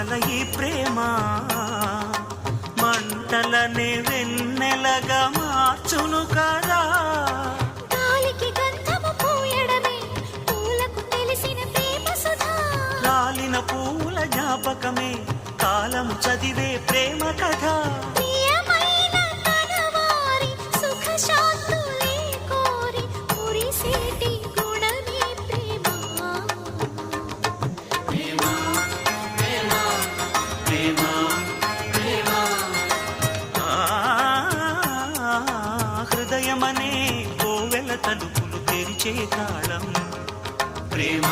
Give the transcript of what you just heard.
ఆశల ఈ ప్రేమ మంటలనే వెన్నెలగా మార్చును కదా. గాలికి గంధము పూయడమే పూలకు తెలిసిన ప్రేమ సుధా. రాలిన పూల జ్ఞాపకమే కాలము చదివే ప్రేమ కథ. ప్రియమైన తనవారి సుఖ శాంతులే కోరి మురిసేటి గుణమే ప్రేమ. హృదయమనే కోవెల తలుపులు తెరిచే తాళం ప్రేమ.